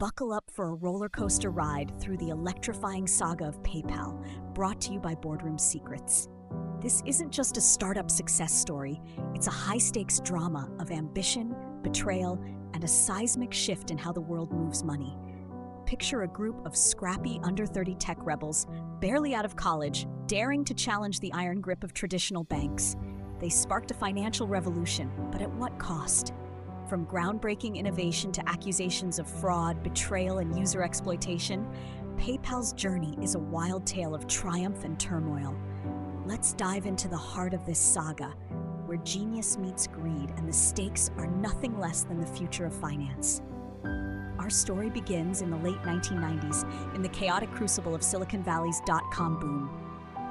Buckle up for a roller coaster ride through the electrifying saga of PayPal, brought to you by Boardroom Secrets. This isn't just a startup success story, it's a high-stakes drama of ambition, betrayal, and a seismic shift in how the world moves money. Picture a group of scrappy under-30 tech rebels, barely out of college, daring to challenge the iron grip of traditional banks. They sparked a financial revolution, but at what cost? From groundbreaking innovation to accusations of fraud, betrayal, and user exploitation, PayPal's journey is a wild tale of triumph and turmoil. Let's dive into the heart of this saga, where genius meets greed and the stakes are nothing less than the future of finance. Our story begins in the late 1990s in the chaotic crucible of Silicon Valley's dot-com boom.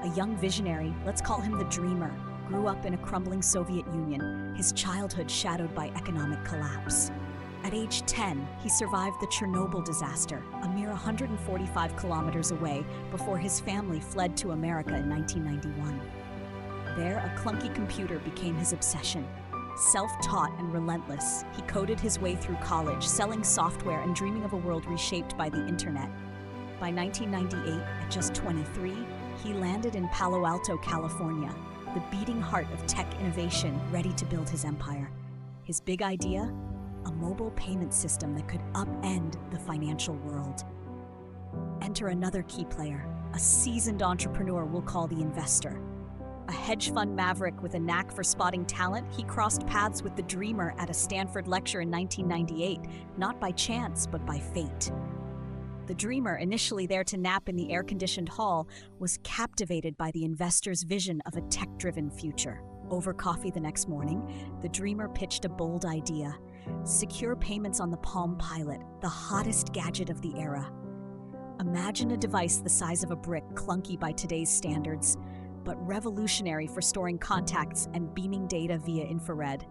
A young visionary, let's call him the dreamer, grew up in a crumbling Soviet Union, his childhood shadowed by economic collapse. At age 10, he survived the Chernobyl disaster, a mere 145 kilometers away, before his family fled to America in 1991. There, a clunky computer became his obsession. Self-taught and relentless, he coded his way through college, selling software and dreaming of a world reshaped by the internet. By 1998, at just 23, he landed in Palo Alto, California, the beating heart of tech innovation, ready to build his empire. His big idea? A mobile payment system that could upend the financial world. Enter another key player, a seasoned entrepreneur we'll call the investor. A hedge fund maverick with a knack for spotting talent, he crossed paths with the dreamer at a Stanford lecture in 1998, not by chance, but by fate. The dreamer, initially there to nap in the air-conditioned hall, was captivated by the investor's vision of a tech-driven future. Over coffee the next morning, the dreamer pitched a bold idea: secure payments on the Palm Pilot, the hottest gadget of the era. Imagine a device the size of a brick, clunky by today's standards, but revolutionary for storing contacts and beaming data via infrared.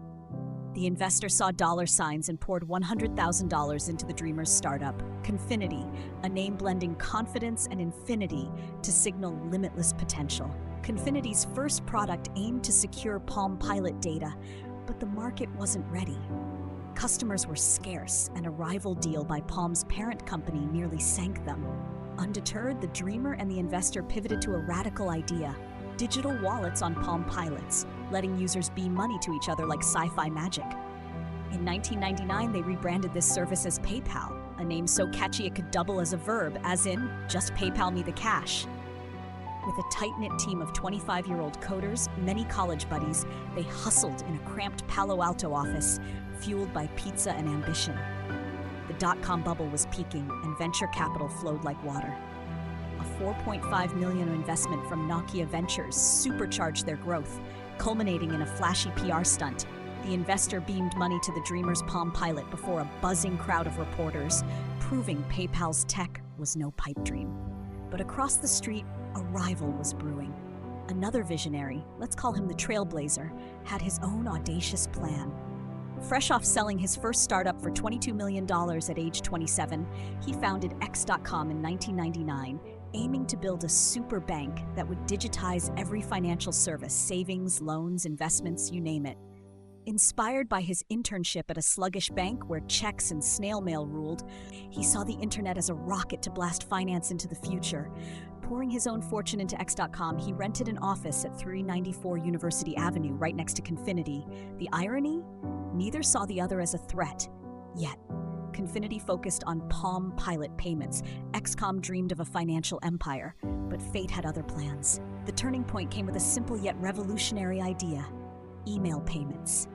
The investor saw dollar signs and poured $100,000 into the dreamer's startup, Confinity, a name blending confidence and infinity to signal limitless potential. Confinity's first product aimed to secure Palm Pilot data, but the market wasn't ready. Customers were scarce, and a rival deal by Palm's parent company nearly sank them. Undeterred, the dreamer and the investor pivoted to a radical idea: digital wallets on Palm Pilots, letting users beam money to each other like sci-fi magic. In 1999, they rebranded this service as PayPal, a name so catchy it could double as a verb, as in, just PayPal me the cash. With a tight-knit team of 25-year-old coders, many college buddies, they hustled in a cramped Palo Alto office, fueled by pizza and ambition. The dot-com bubble was peaking, and venture capital flowed like water. A $4.5 million investment from Nokia Ventures supercharged their growth, culminating in a flashy PR stunt. The investor beamed money to the dreamer's Palm Pilot before a buzzing crowd of reporters, proving PayPal's tech was no pipe dream. But across the street, a rival was brewing. Another visionary, let's call him the Trailblazer, had his own audacious plan. Fresh off selling his first startup for $22 million at age 27, he founded X.com in 1999, aiming to build a super bank that would digitize every financial service: savings, loans, investments, you name it. Inspired by his internship at a sluggish bank where checks and snail mail ruled, he saw the internet as a rocket to blast finance into the future. Pouring his own fortune into X.com, he rented an office at 394 University Avenue, right next to Confinity. The irony? Neither saw the other as a threat. Yet, Confinity focused on Palm Pilot payments. X.com dreamed of a financial empire, but fate had other plans. The turning point came with a simple yet revolutionary idea: email payments.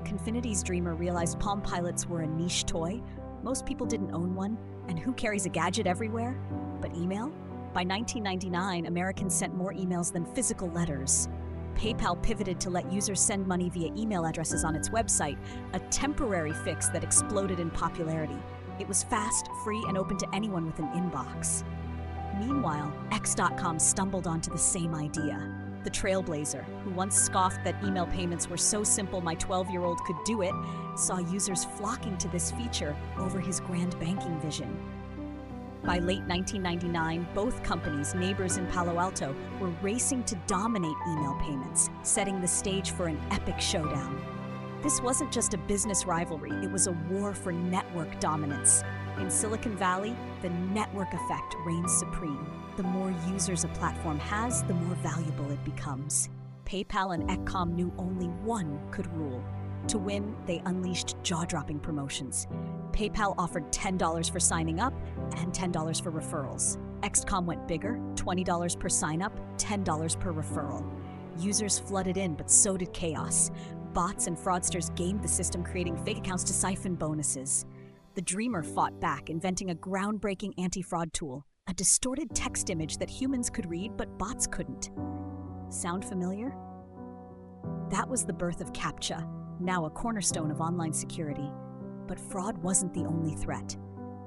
Confinity's dreamer realized Palm Pilots were a niche toy. Most people didn't own one, and who carries a gadget everywhere? But email? By 1999, Americans sent more emails than physical letters. PayPal pivoted to let users send money via email addresses on its website, a temporary fix that exploded in popularity. It was fast, free, and open to anyone with an inbox. Meanwhile, X.com stumbled onto the same idea. The Trailblazer, who once scoffed that email payments were so simple my 12-year-old could do it, saw users flocking to this feature over his grand banking vision. By late 1999, both companies, neighbors in Palo Alto, were racing to dominate email payments, setting the stage for an epic showdown. This wasn't just a business rivalry, it was a war for network dominance. In Silicon Valley, the network effect reigns supreme. The more users a platform has, the more valuable it becomes. PayPal and Eccom knew only one could rule. To win, they unleashed jaw-dropping promotions. PayPal offered $10 for signing up and $10 for referrals. Eccom went bigger, $20 per sign-up, $10 per referral. Users flooded in, but so did chaos. Bots and fraudsters gamed the system, creating fake accounts to siphon bonuses. The dreamer fought back, inventing a groundbreaking anti-fraud tool, a distorted text image that humans could read but bots couldn't. Sound familiar? That was the birth of CAPTCHA, now a cornerstone of online security. But fraud wasn't the only threat.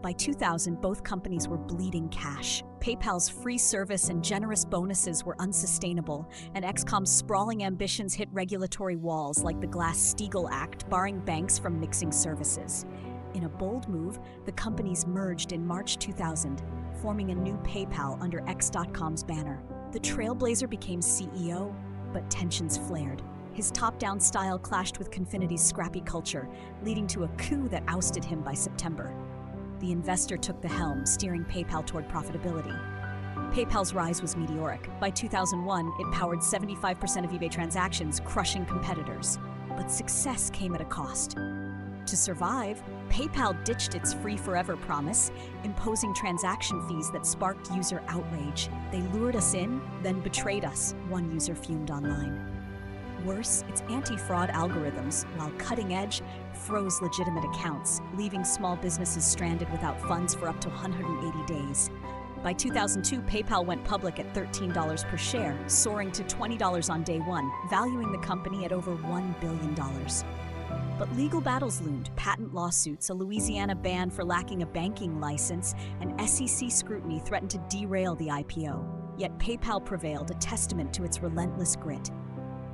By 2000, both companies were bleeding cash. PayPal's free service and generous bonuses were unsustainable, and Eccom's sprawling ambitions hit regulatory walls like the Glass-Steagall Act, barring banks from mixing services. In a bold move, the companies merged in March 2000, forming a new PayPal under X.com's banner. The trailblazer became CEO, but tensions flared. His top-down style clashed with Confinity's scrappy culture, leading to a coup that ousted him by September. The investor took the helm, steering PayPal toward profitability. PayPal's rise was meteoric. By 2001, it powered 75% of eBay transactions, crushing competitors. But success came at a cost. To survive, PayPal ditched its free forever promise, imposing transaction fees that sparked user outrage. They lured us in, then betrayed us, one user fumed online. Worse, its anti-fraud algorithms, while cutting edge, froze legitimate accounts, leaving small businesses stranded without funds for up to 180 days. By 2002, PayPal went public at $13 per share, soaring to $20 on day one, valuing the company at over $1 billion. But legal battles loomed: patent lawsuits, a Louisiana ban for lacking a banking license, and SEC scrutiny threatened to derail the IPO. Yet PayPal prevailed, a testament to its relentless grit.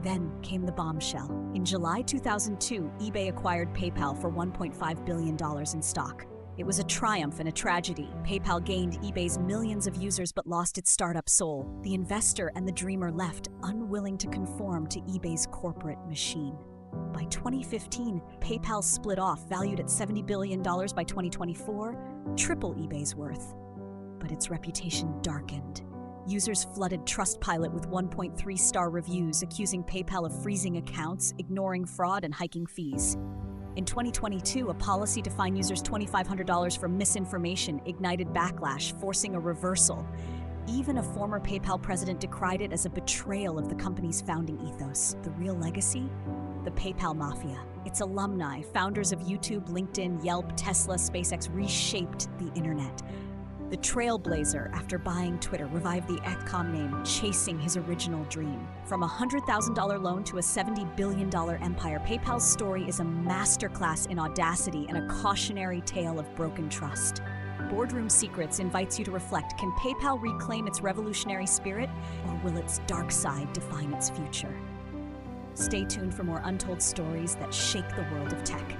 Then came the bombshell. In July 2002, eBay acquired PayPal for $1.5 billion in stock. It was a triumph and a tragedy. PayPal gained eBay's millions of users but lost its startup soul. The investor and the dreamer left, unwilling to conform to eBay's corporate machine. By 2015, PayPal split off, valued at $70 billion by 2024, triple eBay's worth. But its reputation darkened. Users flooded Trustpilot with 1.3-star reviews, accusing PayPal of freezing accounts, ignoring fraud, and hiking fees. In 2022, a policy to fine users $2,500 for misinformation ignited backlash, forcing a reversal. Even a former PayPal president decried it as a betrayal of the company's founding ethos. The real legacy? The PayPal Mafia. Its alumni, founders of YouTube, LinkedIn, Yelp, Tesla, SpaceX, reshaped the internet. The trailblazer, after buying Twitter, revived the Eccom name, chasing his original dream. From a $100,000 loan to a $70 billion empire, PayPal's story is a masterclass in audacity and a cautionary tale of broken trust. Boardroom Secrets invites you to reflect: can PayPal reclaim its revolutionary spirit, or will its dark side define its future? Stay tuned for more untold stories that shake the world of tech.